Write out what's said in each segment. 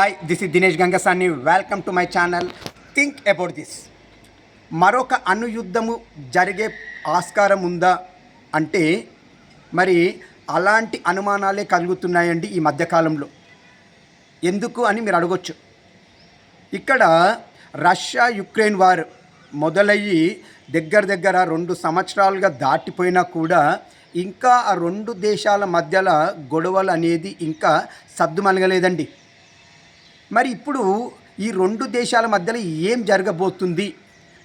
Hi, this is Dinesh Gangasani. Welcome to my channel think about this. మరొక అణుయుద్ధము జరిగే ఆస్కారం ఉందా అంటే మరి అలాంటి అనుమానాలే కలుగుతున్నాయండి ఈ మధ్యకాలంలో. ఎందుకు అని మీరు అడగొచ్చు. ఇక్కడ రష్యా యుక్రెయిన్ వార్ మొదలయ్యి దగ్గర 2 సంవత్సరాలుగా దాటిపోయినా కూడా ఇంకా ఆ 2 దేశాల మధ్యలో గొడవలు అనేది ఇంకా సద్దుమణగలేదండి. మరి ఇప్పుడు ఈ 2 దేశాల మధ్యలో ఏం జరగబోతుంది,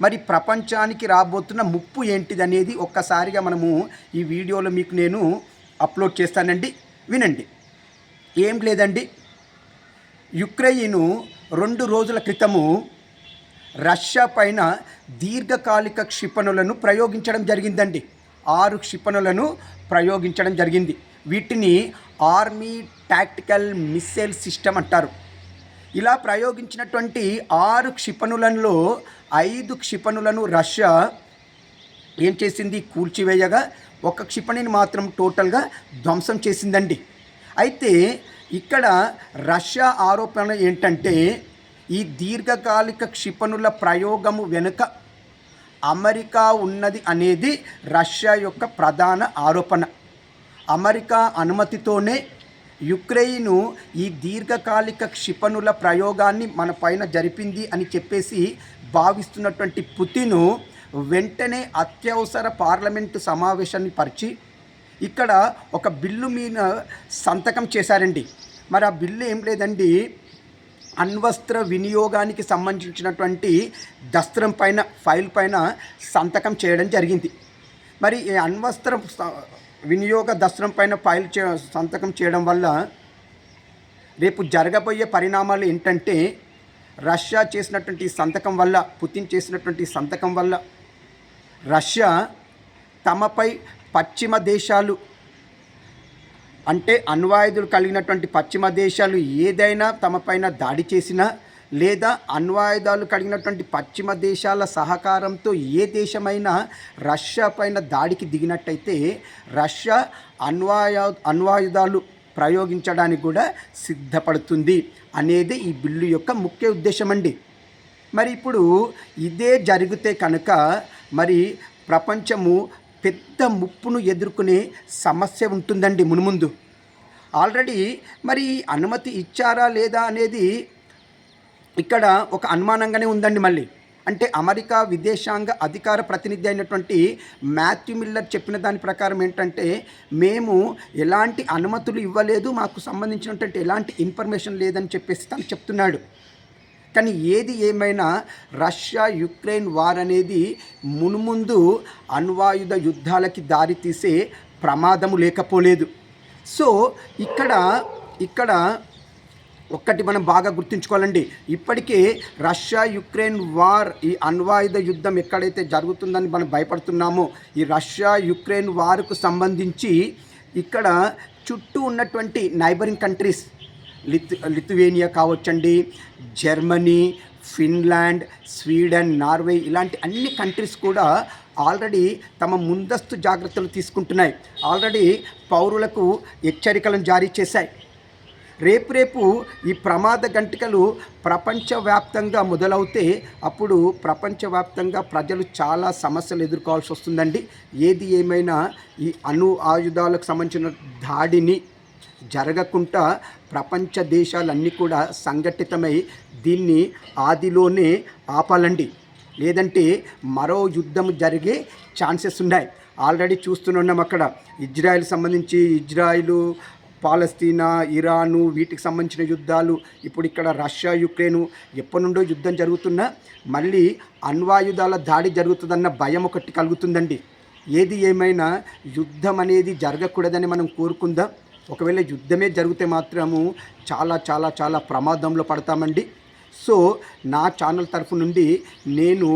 మరి ప్రపంచానికి రాబోతున్న ముప్పు ఏంటిది అనేది ఒక్కసారిగా మనము ఈ వీడియోలో మీకు నేను అప్లోడ్ చేస్తానండి, వినండి. ఏం లేదండి, యుక్రెయిన్ 2 రోజుల క్రితము రష్యా పైన దీర్ఘకాలిక క్షిపణులను ప్రయోగించడం జరిగిందండి. 6 క్షిపణులను ప్రయోగించడం జరిగింది. వీటిని ఆర్మీ టాక్టికల్ మిస్సైల్ సిస్టమ్ అంటారు. ఇలా ప్రయోగించినటువంటి 6 క్షిపణులలో 5 క్షిపణులను రష్యా ఏం చేసింది, కూల్చివేయగా 1 క్షిపణిని మాత్రం టోటల్గా ధ్వంసం చేసిందండి. అయితే ఇక్కడ రష్యా ఆరోపణ ఏంటంటే ఈ దీర్ఘకాలిక క్షిపణుల ప్రయోగము వెనుక అమెరికా ఉన్నది అనేది రష్యా యొక్క ప్రధాన ఆరోపణ. అమెరికా అనుమతితోనే యుక్రెయిన్ ఈ దీర్ఘకాలిక క్షిపణుల ప్రయోగాన్ని మన పైన జరిపింది అని చెప్పేసి భావిస్తున్నటువంటి పుతిన్ వెంటనే అత్యవసర పార్లమెంటు సమావేశాన్ని పరిచి ఇక్కడ ఒక బిల్లు మీద సంతకం చేశారండి. మరి ఆ బిల్లు ఏం లేదండి, అణ్వస్త్ర వినియోగానికి సంబంధించినటువంటి దస్త్రం పైన ఫైల్ పైన సంతకం చేయడం జరిగింది. మరి ఈ అణ్వస్త్ర వినియోగ దస్త్రం పైన సంతకం చేయడం వల్ల రేపు జరగబోయే పరిణామాలు ఏంటంటే రష్యా చేసినటువంటి సంతకం వల్ల, పుతిన్ చేసినటువంటి సంతకం వల్ల రష్యా తమపై పశ్చిమ దేశాలు అంటే అణ్వాయుధాలు కలిగినటువంటి పశ్చిమ దేశాలు ఏదైనా తమపైన దాడి చేసినా లేదా అణ్వాయుధాలు కలిగినటువంటి పశ్చిమ దేశాల సహకారంతో ఏ దేశమైనా రష్యా పైన దాడికి దిగినట్టయితే రష్యా అణ్వాయుధాలు ప్రయోగించడానికి కూడా సిద్ధపడుతుంది అనేది ఈ బిల్లు యొక్క ముఖ్య ఉద్దేశం అండి. మరి ఇప్పుడు ఇదే జరిగితే కనుక మరి ప్రపంచము పెద్ద ముప్పును ఎదుర్కొనే సమస్య ఉంటుందండి మున్ముందు. ఆల్రెడీ మరి అనుమతి ఇచ్చారా లేదా అనేది ఇక్కడ ఒక అనుమానంగానే ఉందండి. మళ్ళీ అంటే అమెరికా విదేశాంగ అధికార ప్రతినిధి అయినటువంటి మాథ్యూ మిల్లర్ చెప్పిన దాని ప్రకారం ఏంటంటే మేము ఎలాంటి అనుమతులు ఇవ్వలేదు, మాకు సంబంధించినటువంటి ఎలాంటి ఇన్ఫర్మేషన్ లేదని చెప్పేసి తను చెప్తున్నాడు. కానీ ఏది ఏమైనా రష్యా యుక్రెయిన్ వార్ అనేది మున్ముందు అణ్వాయుధ యుద్ధాలకి దారితీసే ప్రమాదము లేకపోలేదు. సో ఇక్కడ ఒక్కటి మనం బాగా గుర్తుంచుకోవాలండి. ఇప్పటికే రష్యా యుక్రెయిన్ వార్, ఈ అణ్వాయుధ యుద్ధం ఎక్కడైతే జరుగుతుందని మనం భయపడుతున్నామో ఈ రష్యా యుక్రెయిన్ వార్కు సంబంధించి ఇక్కడ చుట్టూ ఉన్నటువంటి నైబరింగ్ కంట్రీస్ లిథువేనియా కావచ్చండి, జర్మనీ, ఫిన్లాండ్, స్వీడన్, నార్వే ఇలాంటి అన్ని కంట్రీస్ కూడా ఆల్రెడీ తమ ముందస్తు జాగ్రత్తలు తీసుకుంటున్నాయి. ఆల్రెడీ పౌరులకు హెచ్చరికలను జారీ చేశాయి. రేపు ఈ ప్రమాద గంటికలు ప్రపంచవ్యాప్తంగా మొదలవుతే అప్పుడు ప్రపంచవ్యాప్తంగా ప్రజలు చాలా సమస్యలు ఎదుర్కోవాల్సి వస్తుందండి. ఏది ఏమైనా ఈ ఆయుధాలకు సంబంధించిన దాడిని జరగకుండా ప్రపంచ దేశాలన్నీ కూడా సంఘటితమై దీన్ని ఆదిలోనే ఆపాలండి. లేదంటే మరో యుద్ధం జరిగే ఛాన్సెస్ ఉన్నాయి. ఆల్రెడీ చూస్తున్నాం అక్కడ ఇజ్రాయెల్ సంబంధించి ఇజ్రాయిలు, పాలస్తీనా, ఇరాను వీటికి సంబంధించిన యుద్ధాలు. ఇప్పుడు ఇక్కడ రష్యా యుక్రెయిన్ ఎప్పటి నుండో యుద్ధం జరుగుతున్నా మళ్ళీ అణ్వాయుధాల దాడి జరుగుతుందన్న భయం ఒకటి కలుగుతుందండి. ఏది ఏమైనా యుద్ధం అనేది జరగకూడదని మనం కోరుకుందాం. ఒకవేళ యుద్ధమే జరిగితే మాత్రము చాలా ప్రమాదంలో పడతామండి. సో నా ఛానల్ తరఫు నుండి నేను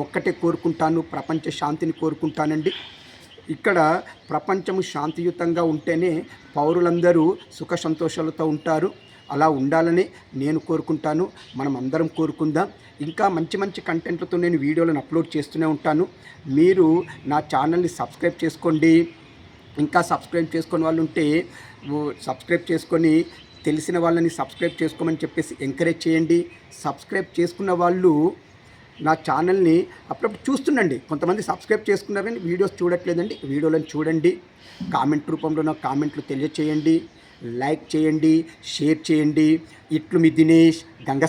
ఒక్కటే కోరుకుంటాను, ప్రపంచ శాంతిని కోరుకుంటానండి. ఇక్కడ ప్రపంచము శాంతియుతంగా ఉంటేనే పౌరులందరూ సుఖ సంతోషాలతో ఉంటారు. అలా ఉండాలని నేను కోరుకుంటాను, మనం అందరం కోరుకుందాం. ఇంకా మంచి కంటెంట్లతో నేను వీడియోలను అప్లోడ్ చేస్తూనే ఉంటాను. మీరు నా ఛానల్ని సబ్స్క్రైబ్ చేసుకోండి. ఇంకా సబ్స్క్రైబ్ చేసుకునే వాళ్ళు ఉంటే సబ్స్క్రైబ్ చేసుకొని తెలిసిన వాళ్ళని సబ్స్క్రైబ్ చేసుకోమని చెప్పేసి ఎంకరేజ్ చేయండి. సబ్స్క్రైబ్ చేసుకున్న వాళ్ళు నా ఛానల్ని అప్పుడప్పుడు చూస్తుండండి. కొంతమంది సబ్స్క్రైబ్ చేసుకున్నారు కానీ వీడియోస్ చూడట్లేదండి. వీడియోలను చూడండి. కామెంట్ రూపంలో నాకు కామెంట్లు తెలియచేయండి. లైక్ చేయండి, షేర్ చేయండి. ఇట్లు మీ దినేష్ గంగ